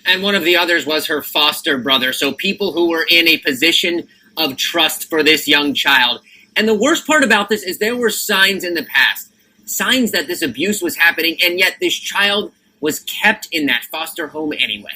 And one of the others was her foster brother. So people who were in a position of trust for this young child. And the worst part about this is there were signs in the past, signs that this abuse was happening, and yet this child was kept in that foster home anyway.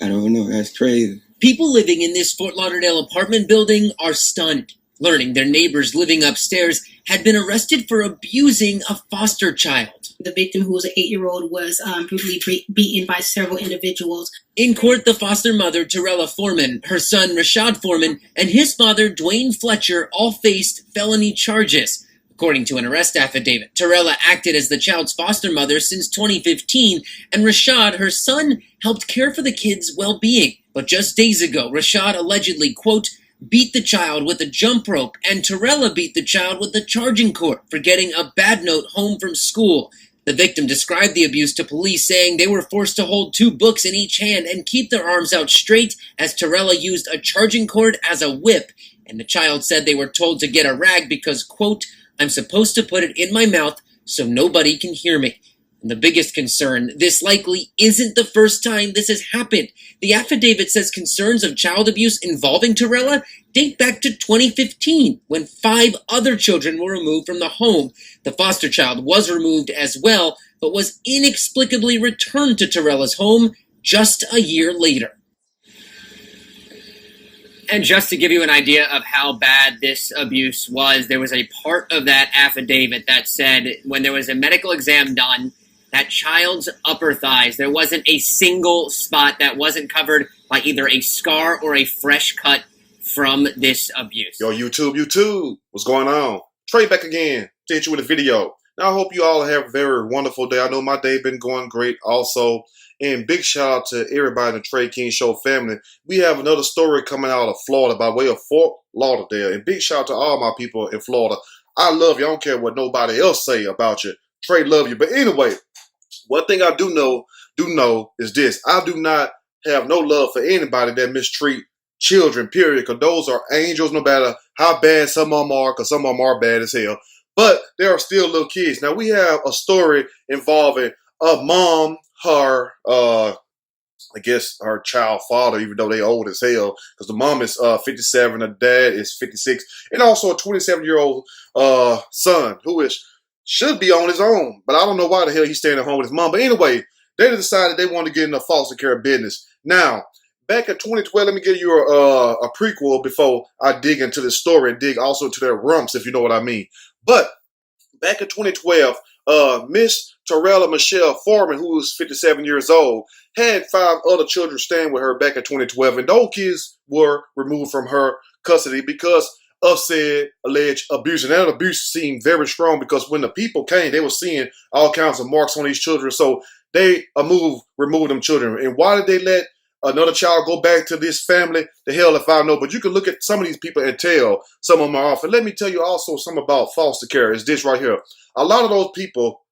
I don't know. That's crazy. People living in this Fort Lauderdale apartment building are stunned, learning their neighbors living upstairs had been arrested for abusing a foster child. The victim, who was an 8-year-old, was brutally beaten by several individuals. In court, the foster mother, Torella Foreman, her son, Rashad Foreman, and his father, Dwayne Fletcher, all faced felony charges. According to an arrest affidavit, Torella acted as the child's foster mother since 2015, and Rashad, her son, helped care for the kid's well-being. But just days ago, Rashad allegedly, quote, beat the child with a jump rope, and Torella beat the child with a charging cord for getting a bad note home from school. The victim described the abuse to police, saying they were forced to hold 2 books in each hand and keep their arms out straight as Torella used a charging cord as a whip. And the child said they were told to get a rag because, quote, I'm supposed to put it in my mouth so nobody can hear me. And the biggest concern, this likely isn't the first time this has happened. The affidavit says concerns of child abuse involving Torella date back to 2015, when 5 other children were removed from the home. The foster child was removed as well, but was inexplicably returned to Torella's home just a year later. And just to give you an idea of how bad this abuse was, there was a part of that affidavit that said when there was a medical exam done, that child's upper thighs, there wasn't a single spot that wasn't covered by either a scar or a fresh cut from this abuse. Yo, YouTube, what's going on? Trey back again to hit you with a video. Now, I hope you all have a very wonderful day. I know my day been going great also. And big shout out to everybody in the Trey King Show family. We have another story coming out of Florida by way of Fort Lauderdale. And big shout out to all my people in Florida. I love you. I don't care what nobody else say about you. Trey love you. But anyway, one thing I do know is this. I do not have no love for anybody that mistreat children, period, because those are angels no matter how bad some of them are, because some of them are bad as hell. But they are still little kids. Now, we have a story involving a mom, her, I guess her child father, even though they old as hell, because the mom is 57, the dad is 56, and also a 27-year-old son who should be on his own. But I don't know why the hell he's staying at home with his mom. But anyway, they decided they wanted to get into foster care business. Now, back in 2012, let me give you a prequel before I dig into this story and dig also into their rumps, if you know what I mean. But back in 2012, Miss Torella Michelle Foreman, who was 57 years old, had 5 other children staying with her back in 2012. And those kids were removed from her custody because of said alleged abuse. And that abuse seemed very strong because when the people came, they were seeing all kinds of marks on these children. So they removed them children. And why did they let another child go back to this family? The hell if I know. But you can look at some of these people and tell some of them are off. And let me tell you also something about foster care is this right here. A lot of those people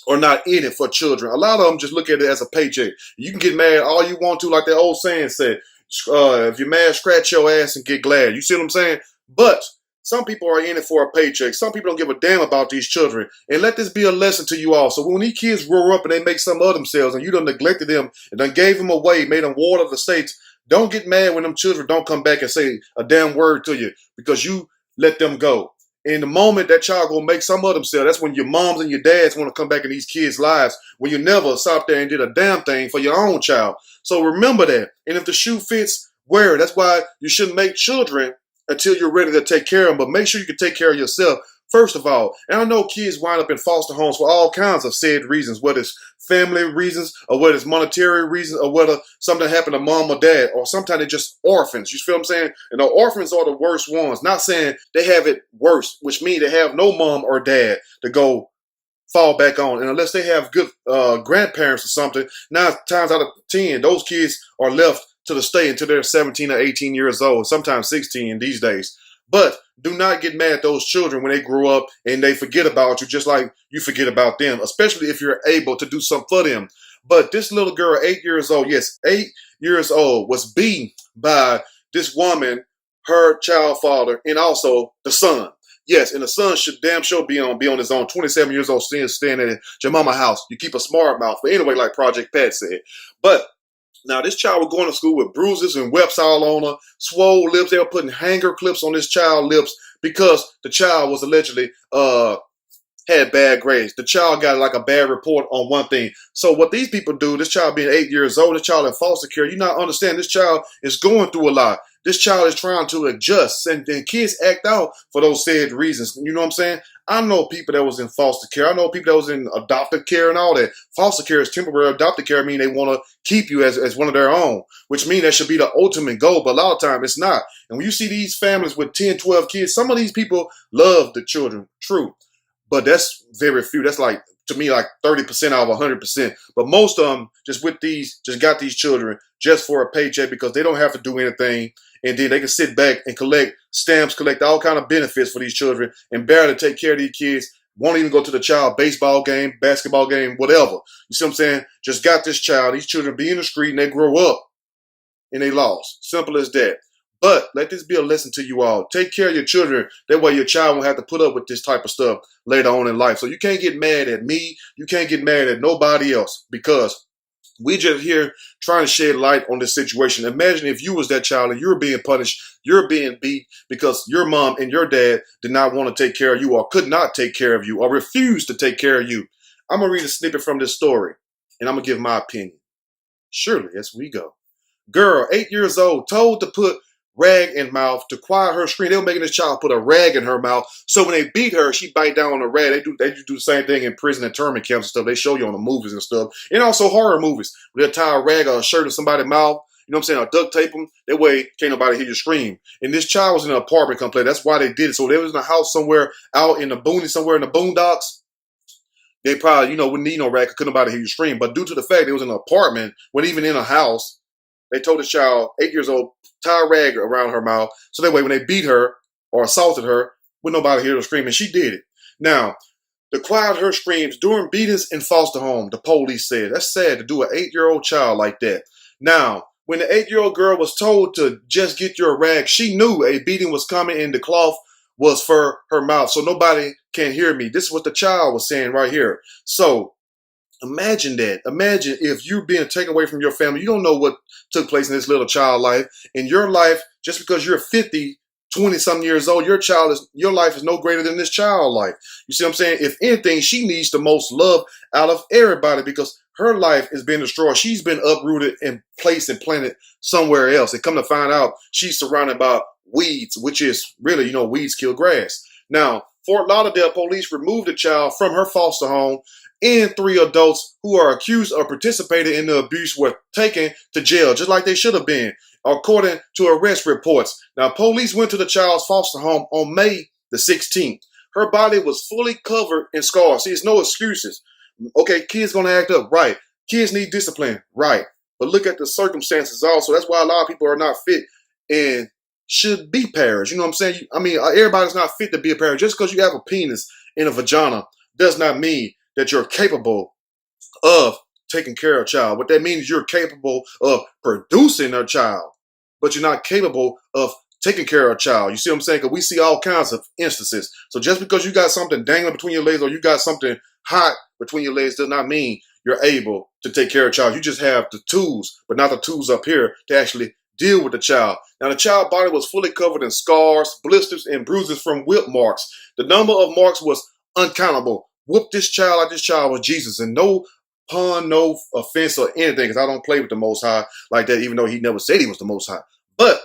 are not in it for children. A lot of them just look at it as a paycheck. You can get mad all you want to, like that old saying said, if you're mad, scratch your ass and get glad. You see what I'm saying? But some people are in it for a paycheck. Some people don't give a damn about these children. And let this be a lesson to you all. So when these kids grow up and they make something of themselves and you done neglected them and done gave them away, made them ward of the states, don't get mad when them children don't come back and say a damn word to you because you let them go. In the moment that child gonna make some of themselves, that's when your moms and your dads want to come back in these kids' lives when you never sat there and did a damn thing for your own child. So remember that. And if the shoe fits, wear it. That's why you shouldn't make children until you're ready to take care of them. But make sure you can take care of yourself first of all. And I know kids wind up in foster homes for all kinds of said reasons, whether it's family reasons or whether it's monetary reasons or whether something happened to mom or dad, or sometimes they're just orphans. You feel what I'm saying? And the orphans are the worst ones. Not saying they have it worse, which means they have no mom or dad to go fall back on. And unless they have good grandparents or something, 9 times out of 10, those kids are left to the state until they're 17 or 18 years old, sometimes 16 these days. But do not get mad at those children when they grow up and they forget about you just like you forget about them, especially if you're able to do something for them. But this little girl, 8 years old, yes, 8 years old, was beaten by this woman, her child father, and also the son. Yes, and the son should damn sure be on his own. 27 years old, staying at your mama house. You keep a smart mouth. But anyway, like Project Pat said. But now this child was going to school with bruises and webs all on her, swole lips. They were putting hanger clips on this child's lips because the child was allegedly had bad grades. The child got like a bad report on one thing. So what these people do, this child being 8 years old, this child in foster care, you not understand this child is going through a lot. This child is trying to adjust, and kids act out for those said reasons. You know what I'm saying? I know people that was in foster care. I know people that was in adoptive care and all that. Foster care is temporary. Adoptive care mean they want to keep you as one of their own, which means that should be the ultimate goal. But a lot of time it's not. And when you see these families with 10, 12 kids, some of these people love the children, true. But that's very few. That's like, to me, like 30% out of 100%. But most of them just got these children just for a paycheck because they don't have to do anything. And then they can sit back and collect stamps, collect all kind of benefits for these children and barely take care of these kids. Won't even go to the child baseball game, basketball game, whatever. You see what I'm saying? Just got this child. These children be in the street and they grow up and they lost. Simple as that. But let this be a lesson to you all. Take care of your children. That way your child won't have to put up with this type of stuff later on in life. So you can't get mad at me. You can't get mad at nobody else because we just here trying to shed light on this situation. Imagine if you was that child and you're being punished, you're being beat because your mom and your dad did not want to take care of you or could not take care of you or refused to take care of you. I'm going to read a snippet from this story and I'm going to give my opinion. Surely, as we go. Girl, 8 years old, told to put rag in mouth to quiet her scream. They were making this child put a rag in her mouth. So when they beat her, she bite down on the rag. They do the same thing in prison internment camps and stuff. They show you on the movies and stuff. And also horror movies. They'll tie a rag or a shirt in somebody's mouth. You know what I'm saying? Or duct tape them. That way can't nobody hear you scream. And this child was in an apartment complex. That's why they did it. So they was in a house somewhere out in the boonies, somewhere in the boondocks. They probably, wouldn't need no rag. Couldn't nobody hear you scream. But due to the fact it was in an apartment, wasn't even in a house, they told the child, 8 years old, tie a rag around her mouth. So that way when they beat her or assaulted her, wouldn't nobody hear her scream. And she did it. Now, to quiet her screams during beatings in foster home, the police said. That's sad to do an 8-year-old child like that. Now, when the 8-year-old girl was told to just get your rag, she knew a beating was coming and the cloth was for her mouth. So nobody can hear me. This is what the child was saying right here. So imagine that. Imagine if you're being taken away from your family. You don't know what took place in this little child life. In your life, just because you're 50, 20-something years old, your life is no greater than this child life. You see what I'm saying? If anything, she needs the most love out of everybody because her life is being destroyed. She's been uprooted and placed and planted somewhere else. And come to find out, she's surrounded by weeds, which is really, weeds kill grass. Now, Fort Lauderdale police removed the child from her foster home, and 3 adults who are accused of participating in the abuse were taken to jail, just like they should have been, according to arrest reports. Now, police went to the child's foster home on May the 16th. Her body was fully covered in scars. See, there's no excuses. Okay, kids gonna act up, right? Kids need discipline, right? But look at the circumstances also. That's why a lot of people are not fit and should be parents. You know what I'm saying? Everybody's not fit to be a parent. Just because you have a penis and a vagina does not mean that you're capable of taking care of a child. What that means is you're capable of producing a child, but you're not capable of taking care of a child. You see what I'm saying? Because we see all kinds of instances. So just because you got something dangling between your legs or you got something hot between your legs does not mean you're able to take care of a child. You just have the tools, but not the tools up here to actually deal with the child. Now, the child's body was fully covered in scars, blisters, and bruises from whip marks. The number of marks was uncountable. Whoop this child like this child was Jesus. And no pun, no offense or anything, because I don't play with the Most High like that, even though he never said he was the Most High. But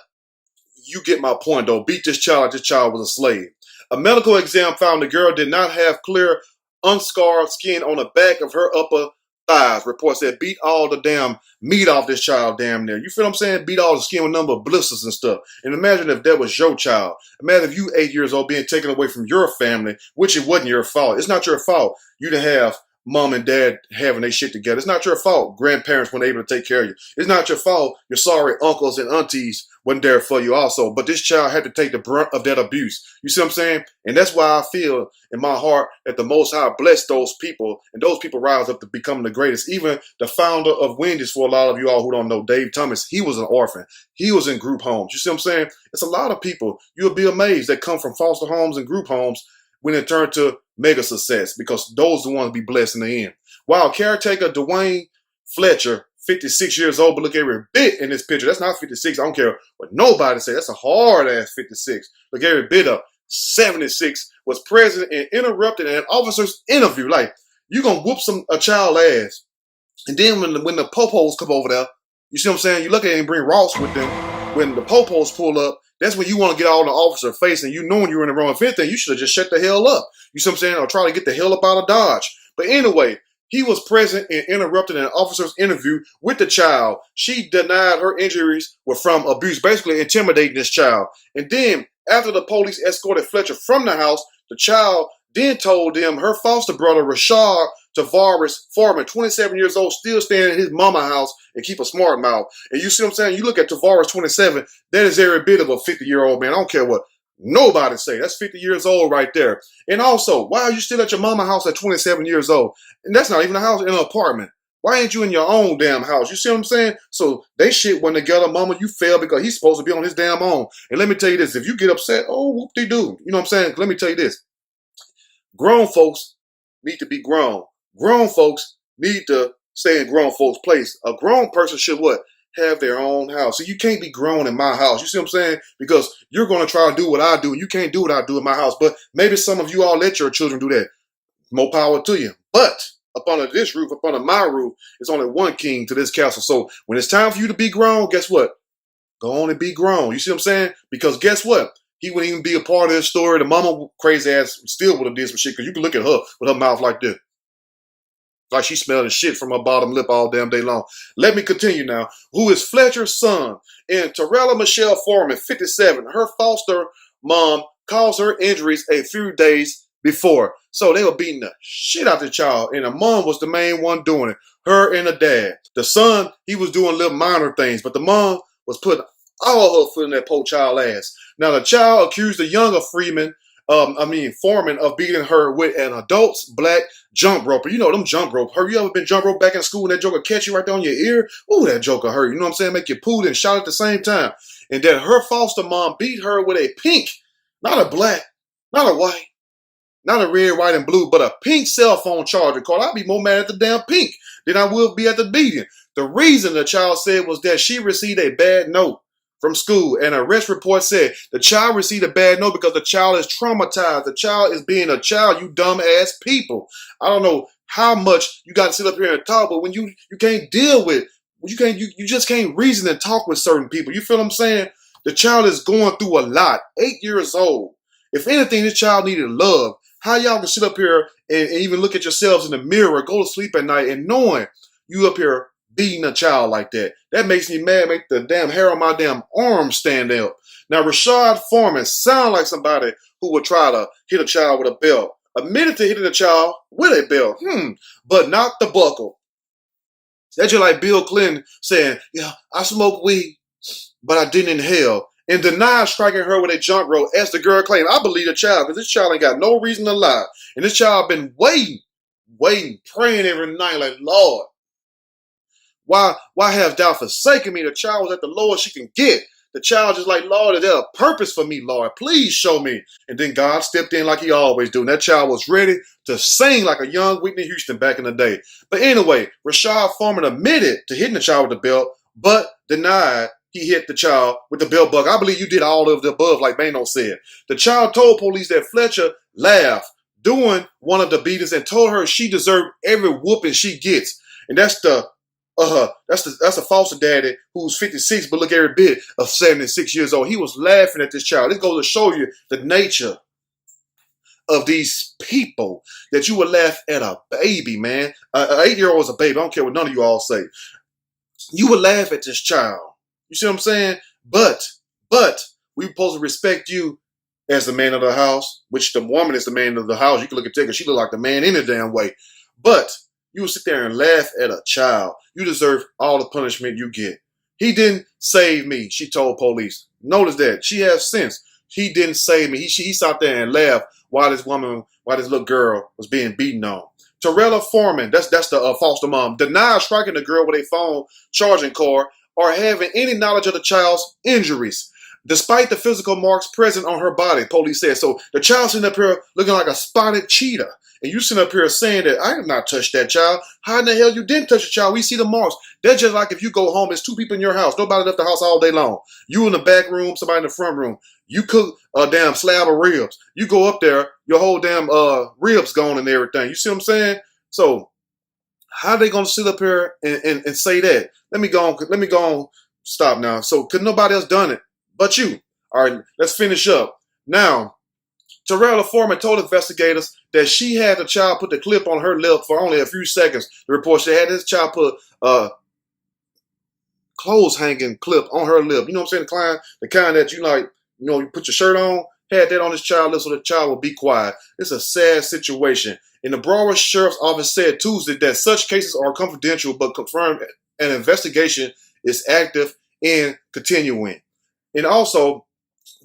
you get my point, though. Beat this child like this child was a slave. A medical exam found the girl did not have clear, unscarred skin on the back of her upper thighs. Reports said beat all the damn meat off this child damn near. You feel what I'm saying? Beat all the skin with a number of blisters and stuff. And imagine if that was your child. Imagine if you 8 years old being taken away from your family, which it wasn't your fault. It's not your fault. You didn't have mom and dad having their shit together. It's not your fault grandparents weren't able to take care of you. It's not your fault your sorry uncles and aunties wasn't there for you also. But this child had to take the brunt of that abuse. You see what I'm saying? And that's why I feel in my heart that the Most High blessed those people, and those people rise up to become the greatest. Even the founder of Wendy's, for a lot of you all who don't know, Dave Thomas, he was an orphan. He was in group homes. You see what I'm saying? It's a lot of people, you'll be amazed, that come from foster homes and group homes when it turned to mega success, because those are the ones be blessed in the end. Wow, caretaker Dwayne Fletcher, 56 years old, but look every bit in this picture. That's not 56. I don't care what nobody say. That's a hard-ass 56. Look every bit of 76, was present and interrupted an officer's interview. Like, you going to whoop a child ass. And then when the popos come over there, you see what I'm saying? You look at it and bring Ross with them. When the popos pull up, that's when you want to get all in the officer's face, and you knowing you're in the wrong. If anything, you should have just shut the hell up. You see what I'm saying? Or try to get the hell up out of Dodge. But anyway, he was present and interrupted an officer's interview with the child. She denied her injuries were from abuse, basically intimidating this child. And then, after the police escorted Fletcher from the house, the child then told them her foster brother, Rashad Tavares Foreman, 27 years old, still staying in his mama house and keep a smart mouth. And you see what I'm saying? You look at Tavares, 27, that is every bit of a 50-year-old man. I don't care what nobody say. That's 50 years old right there. And also, why are you still at your mama house at 27 years old? And that's not even a house, in an apartment. Why ain't you in your own damn house? You see what I'm saying? So they shit went together. Mama, you failed because he's supposed to be on his damn own. And let me tell you this. If you get upset, oh, whoop-de-doo. You know what I'm saying? Let me tell you this. Grown folks need to be grown. Grown folks need to stay in grown folks' place. A grown person should what? Have their own house. So you can't be grown in my house. You see what I'm saying? Because you're going to try to do what I do, and you can't do what I do in my house. But maybe some of you all let your children do that. More power to you. But up under this roof, up under my roof, it's only one king to this castle. So when it's time for you to be grown, guess what? Go on and be grown. You see what I'm saying? Because guess what? He wouldn't even be a part of this story. The mama, crazy ass, still would have did some shit. Because you can look at her with her mouth like this. Like she smelling shit from her bottom lip all damn day long. Let me continue now. Who is Fletcher's son? And Terrella Michelle Foreman, 57. Her foster mom caused her injuries a few days before. So they were beating the shit out the child. And the mom was the main one doing it. Her and the dad. The son, he was doing little minor things. But the mom was putting all her foot in that poor child ass. Now the child accused the younger Foreman of beating her with an adult's black jump roper. You know them jump rope. Have you ever been jump rope back in school and that joker catch you right there on your ear? Ooh, that joker hurt. You know what I'm saying? Make you poo and shout at the same time. And then her foster mom beat her with a pink, not a black, not a white, not a red, white, and blue, but a pink cell phone charger card. I'd be more mad at the damn pink than I will be at the beating. The reason the child said was that she received a bad note from school, and an arrest report said the child received a bad note because the child is traumatized. The child is being a child, you dumb ass people. I don't know how much you got to sit up here and talk, but when you can't deal with, you just can't reason and talk with certain people. You feel what I'm saying? The child is going through a lot. 8 years old. If anything, this child needed love. How y'all can sit up here and even look at yourselves in the mirror, go to sleep at night, and knowing you up here beating a child like that? That makes me mad, make the damn hair on my damn arm stand up. Now, Rashad Foreman sound like somebody who would try to hit a child with a belt. Admitted to hitting a child with a belt, but not the buckle. That's just like Bill Clinton saying, yeah, I smoke weed, but I didn't inhale. And denied striking her with a jump rope, as the girl claimed. I believe the child, because this child ain't got no reason to lie. And this child been waiting, praying every night like, Lord, why have thou forsaken me? The child was at the lowest she can get. The child just like, Lord, is there a purpose for me, Lord? Please show me. And then God stepped in like he always do. And that child was ready to sing like a young Whitney Houston back in the day. But anyway, Rashad Foreman admitted to hitting the child with the belt, but denied he hit the child with the belt buckle. I believe you did all of the above, like Bano said. The child told police that Fletcher laughed doing one of the beatings and told her she deserved every whooping she gets. And that's a foster daddy who's 56, but look every bit of 76 years old. He was laughing at this child. This goes to show you the nature of these people, that you would laugh at a baby, man. An 8-year-old is a baby. I don't care what none of you all say. You would laugh at this child. You see what I'm saying? But we supposed to respect you as the man of the house, which the woman is the man of the house. You can look at her because she look like the man any damn way. But you will sit there and laugh at a child. You deserve all the punishment you get. He didn't save me, she told police. Notice that. She has sense. He didn't save me. He sat there and laughed while this little girl was being beaten on. Torella Foreman, that's the foster mom, denied striking the girl with a phone charging cord or having any knowledge of the child's injuries, despite the physical marks present on her body, police said. So the child sitting up here looking like a spotted cheetah. And you sitting up here saying that I have not touched that child. How in the hell you didn't touch the child? We see the marks. That's just like if you go home, there's two people in your house. Nobody left the house all day long. You in the back room, somebody in the front room. You cook a damn slab of ribs. You go up there, your whole damn ribs gone and everything. You see what I'm saying? So how they gonna sit up here and say that? Let me go on. Stop now. So could nobody else done it but you? All right, let's finish up. Now, Torella Foreman told investigators that she had the child put the clip on her lip for only a few seconds. The report she had this child put a clothes hanging clip on her lip. You know what I'm saying? The kind that you put your shirt on, had that on this child's lip so the child would be quiet. It's a sad situation. And the Broward Sheriff's Office said Tuesday that such cases are confidential but confirmed an investigation is active and continuing. And also,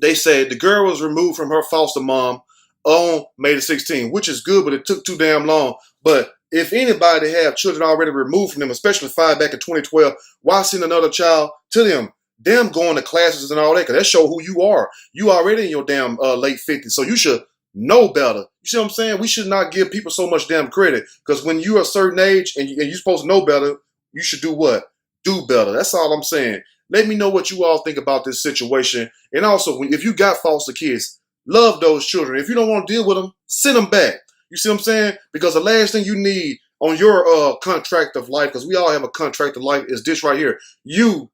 they said the girl was removed from her foster mom on May the 16th, which is good, but it took too damn long. But if anybody have children already removed from them, especially 5 back in 2012, why send another child to them? Them going to classes and all that, because that show who you are. You already in your damn late 50s, so you should know better. You see what I'm saying? We should not give people so much damn credit, because when you're a certain age and you're supposed to know better, you should do what? Do better. That's all I'm saying. Let me know what you all think about this situation. And also, if you got foster kids, love those children. If you don't want to deal with them, send them back. You see what I'm saying? Because the last thing you need on your contract of life, because we all have a contract of life, is this right here. You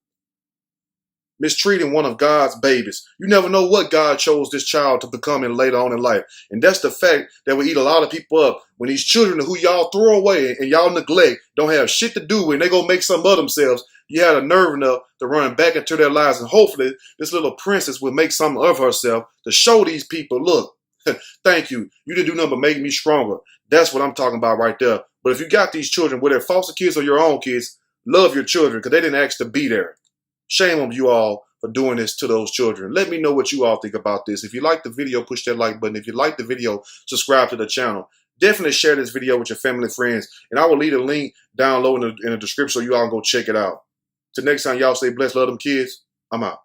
mistreating one of God's babies. You never know what God chose this child to become in later on in life. And that's the fact that we eat a lot of people up when these children who y'all throw away and y'all neglect don't have shit to do with, and they go make something of themselves. You had a nerve enough to run back into their lives, and hopefully this little princess will make something of herself to show these people, look, thank you. You didn't do nothing but make me stronger. That's what I'm talking about right there. But if you got these children, whether they're foster kids or your own kids, love your children because they didn't ask to be there. Shame on you all for doing this to those children. Let me know what you all think about this. If you like the video, push that like button. If you like the video, subscribe to the channel. Definitely share this video with your family and friends. And I will leave a link down low in the description so you all can go check it out. Till next time, y'all stay blessed. Love them kids. I'm out.